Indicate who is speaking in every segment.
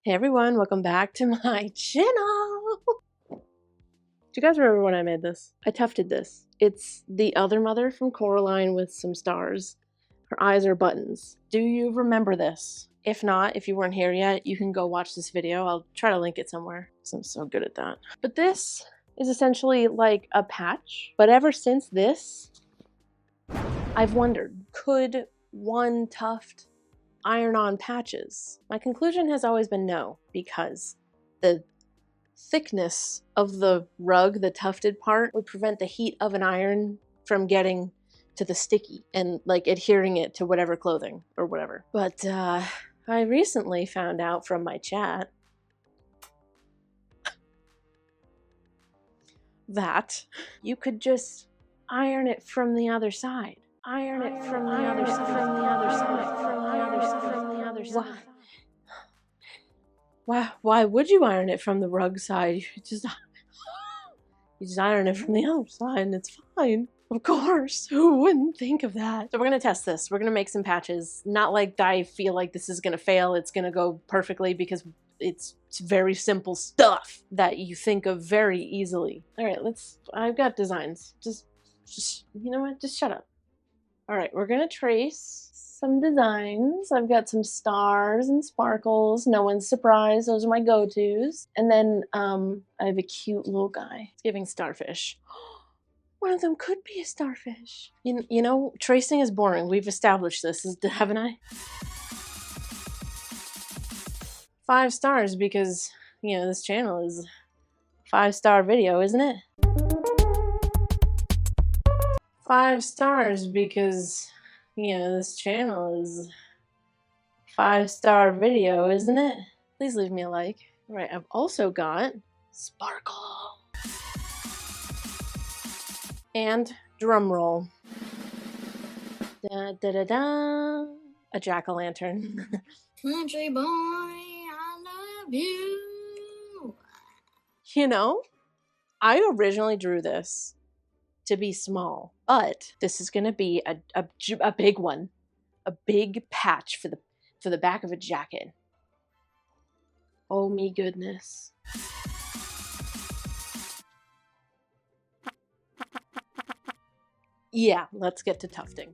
Speaker 1: Hey everyone, welcome back to my channel! Do you guys remember when I made this? I tufted this. It's the other mother from Coraline with some stars. Her eyes are buttons. Do you remember this? If not, if you weren't here yet, you can go watch this video. I'll try to link it somewhere because I'm so good at that. But this is essentially like a patch. But ever since this, I've wondered, could one tuft iron on patches? My conclusion has always been no, because the thickness of the rug, the tufted part, would prevent the heat of an iron from getting to the sticky and like adhering it to whatever clothing or whatever. But I recently found out from my chat that you could just iron it from the other side. Iron it from the other side, from the other side, from the other side, from the other side. Why would you iron it from the rug side? You just iron it from the other side and it's fine. Of course, who wouldn't think of that? So we're gonna test this. We're gonna make some patches. Not like I feel like this is gonna fail. It's gonna go perfectly because it's very simple stuff that you think of very easily. All right, I've got designs. Just, you know what? Just shut up. All right, we're gonna trace some designs. I've got some stars and sparkles. No one's surprised. Those are my go-tos. And then I have a cute little guy. It's giving starfish. One of them could be a starfish. You know, tracing is boring. We've established this, haven't I? 5 stars because, you know, this channel is a 5-star video, isn't it? 5 stars because, you know, this channel is a 5-star video, isn't it? Please leave me a like. All right, I've also got sparkle. And drum roll. Da da da da. A jack-o'-lantern.
Speaker 2: Country boy, I love you.
Speaker 1: You know, I originally drew this to be small, but this is gonna be a big one, a big patch for the back of a jacket. Oh me goodness. Yeah, let's get to tufting.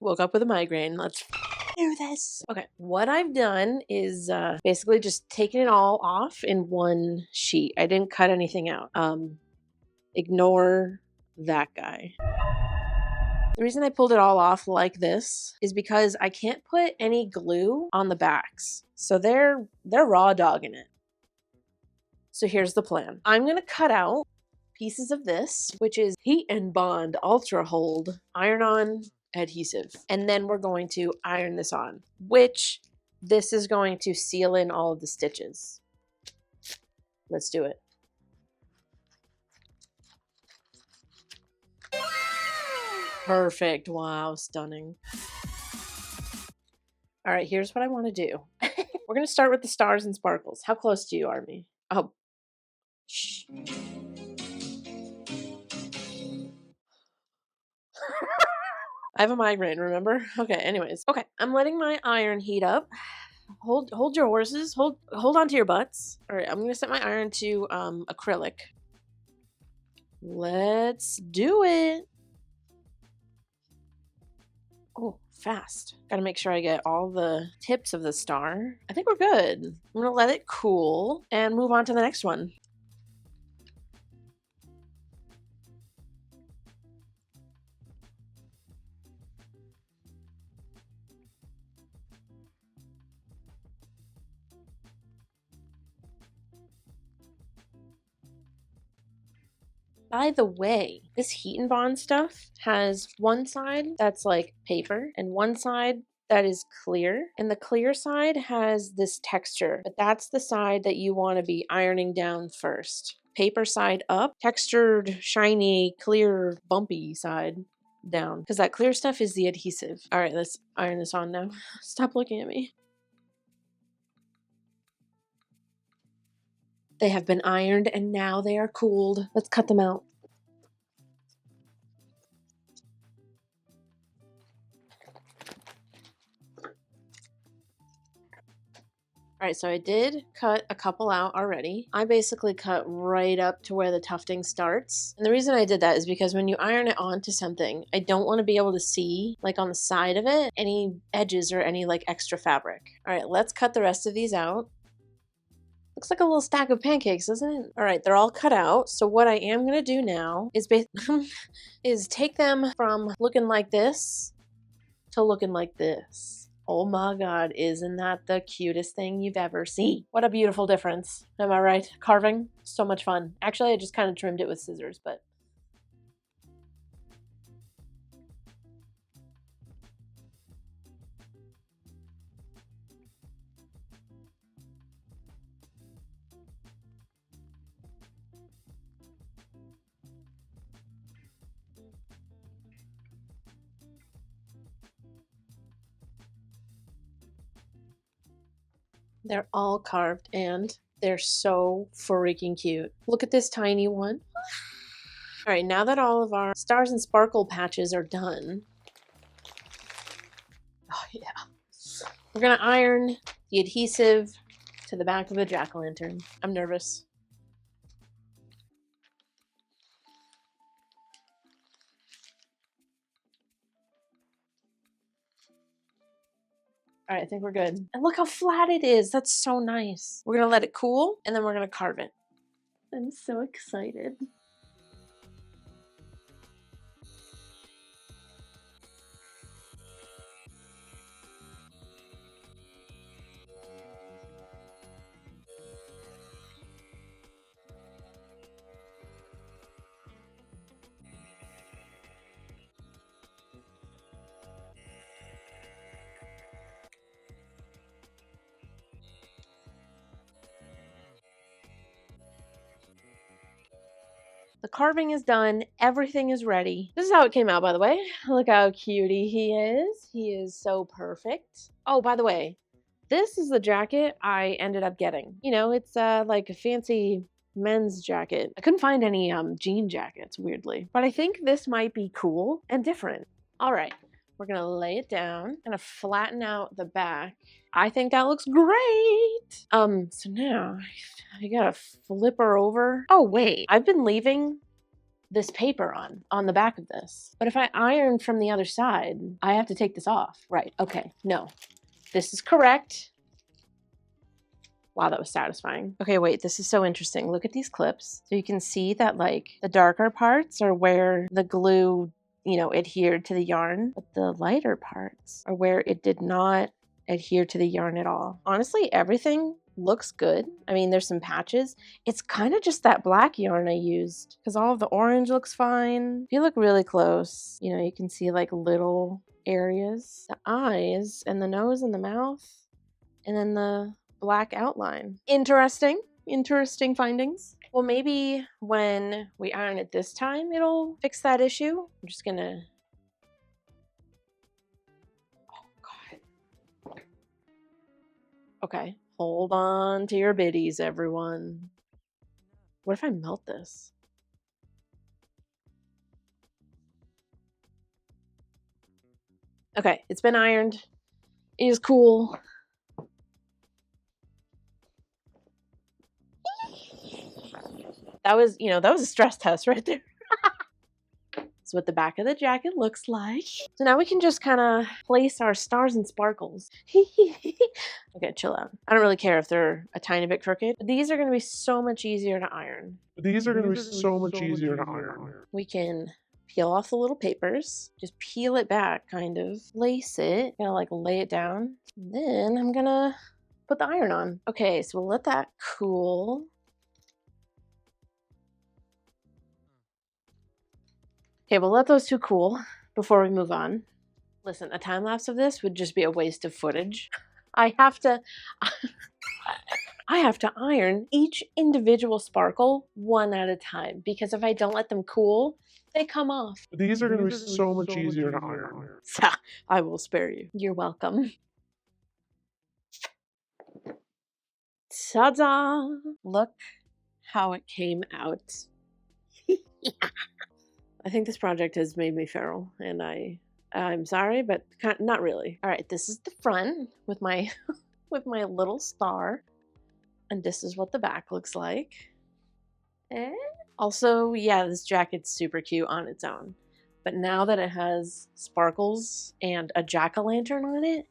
Speaker 1: Woke up with a migraine. Let's do this. Okay, what I've done is basically just taken it all off in one sheet. I didn't cut anything out. Ignore that guy. The reason I pulled it all off like this is because I can't put any glue on the backs. So they're raw dogging it. So here's the plan. I'm gonna cut out pieces of this, which is Heat and Bond Ultra Hold Iron-On adhesive. And then we're going to iron this on, which this is going to seal in all of the stitches. Let's do it. Perfect. Wow, stunning. All right, here's what I want to do. We're going to start with the stars and sparkles. How close to you are me? Oh, shh. I have a migraine, remember? Okay, anyways. Okay, I'm letting my iron heat up. Hold your horses. Hold on to your butts. All right, I'm going to set my iron to acrylic. Let's do it. Oh, fast. Gotta make sure I get all the tips of the star. I think we're good. I'm gonna let it cool and move on to the next one. By the way, this Heat and Bond stuff has one side that's like paper and one side that is clear. And the clear side has this texture, but that's the side that you want to be ironing down first. Paper side up, textured, shiny, clear, bumpy side down. Because that clear stuff is the adhesive. All right, let's iron this on now. Stop looking at me. They have been ironed and now they are cooled. Let's cut them out. All right, so I did cut a couple out already. I basically cut right up to where the tufting starts. And the reason I did that is because when you iron it onto something, I don't want to be able to see, like on the side of it, any edges or any like extra fabric. All right, let's cut the rest of these out. Looks like a little stack of pancakes, doesn't it? All right, they're all cut out. So what I am gonna do now is is take them from looking like this to looking like this. Oh my God, isn't that the cutest thing you've ever seen? What a beautiful difference. Am I right? Carving, so much fun. Actually, I just kind of trimmed it with scissors, but they're all carved and they're so freaking cute. Look at this tiny one. All right, now that all of our stars and sparkle patches are done, oh yeah, we're gonna iron the adhesive to the back of the jack-o'-lantern. I'm nervous. All right, I think we're good. And look how flat it is. That's so nice. We're gonna let it cool and then we're gonna carve it. I'm so excited. The carving is done. Everything is ready. This is how it came out, by the way. Look how cutie he is. He is so perfect. Oh, by the way, this is the jacket I ended up getting. You know, it's like a fancy men's jacket. I couldn't find any jean jackets, weirdly. But I think this might be cool and different. All right, we're gonna lay it down, gonna flatten out the back. I think that looks great. So now I gotta flip her over. Oh wait, I've been leaving this paper on the back of this. But if I iron from the other side, I have to take this off. Right, okay, no. This is correct. Wow, that was satisfying. Okay, wait, this is so interesting. Look at these clips. So you can see that like the darker parts are where the glue, you know, adhered to the yarn, but the lighter parts are where it did not adhere to the yarn at all. Honestly, everything looks good. I mean, there's some patches. It's kind of just that black yarn I used because all of the orange looks fine. If you look really close, you know, you can see like little areas, the eyes and the nose and the mouth, and then the black outline. Interesting findings. Well, maybe when we iron it this time, it'll fix that issue. I'm just gonna, oh God. Okay, hold on to your biddies, everyone. What if I melt this? Okay, it's been ironed. It is cool. That was, you know, that was a stress test right there. That's what the back of the jacket looks like. So now we can just kind of place our stars and sparkles. Okay, chill out. I don't really care if they're a tiny bit crooked. But these are going to be so much easier to iron. We can peel off the little papers. Just peel it back, kind of. Lace it. Gonna like lay it down. And then I'm gonna put the iron on. Okay, so we'll let that cool. Okay, we'll let those two cool before we move on. Listen, a time lapse of this would just be a waste of footage. I have to iron each individual sparkle one at a time because if I don't let them cool, they come off.
Speaker 3: These are going to be so much easier to iron.
Speaker 1: So, I will spare you. You're welcome. Ta-da! Look how it came out. I think this project has made me feral, and I'm sorry, but not really. All right, this is the front with my with my little star, and this is what the back looks like. And also, yeah, this jacket's super cute on its own, but now that it has sparkles and a jack-o'-lantern on it,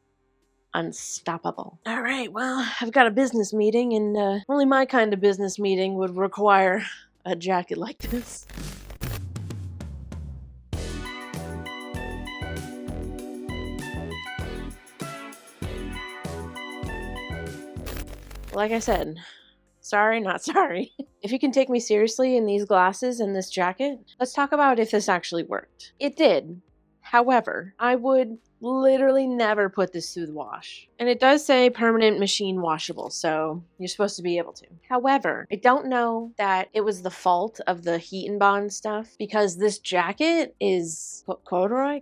Speaker 1: unstoppable. All right, well, I've got a business meeting, and only my kind of business meeting would require a jacket like this. Like I said, sorry, not sorry. If you can take me seriously in these glasses and this jacket, let's talk about if this actually worked. It did. However, I would literally never put this through the wash. And it does say permanent machine washable, so you're supposed to be able to. However, I don't know that it was the fault of the heat and bond stuff because this jacket is corduroy?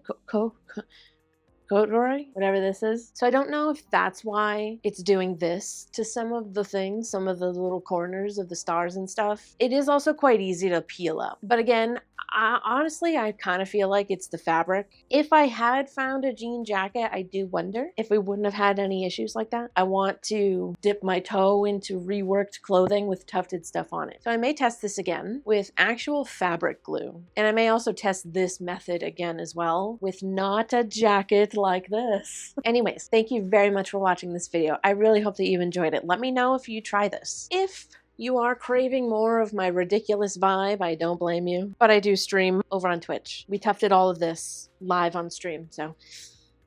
Speaker 1: Corduroy, whatever this is. So I don't know if that's why it's doing this to some of the things, some of the little corners of the stars and stuff. It is also quite easy to peel up. But again, honestly, I kind of feel like it's the fabric. If I had found a jean jacket, I do wonder if we wouldn't have had any issues like that. I want to dip my toe into reworked clothing with tufted stuff on it. So I may test this again with actual fabric glue. And I may also test this method again as well with not a jacket like this. Anyways, thank you very much for watching this video. I really hope that you enjoyed it. Let me know if you try this. If you are craving more of my ridiculous vibe, I don't blame you. But I do stream over on Twitch. We tufted all of this live on stream. So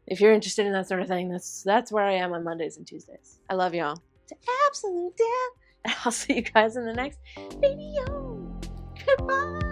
Speaker 1: if you're interested in that sort of thing, that's where I am on Mondays and Tuesdays. I love y'all to absolute death. And I'll see you guys in the next video. Goodbye.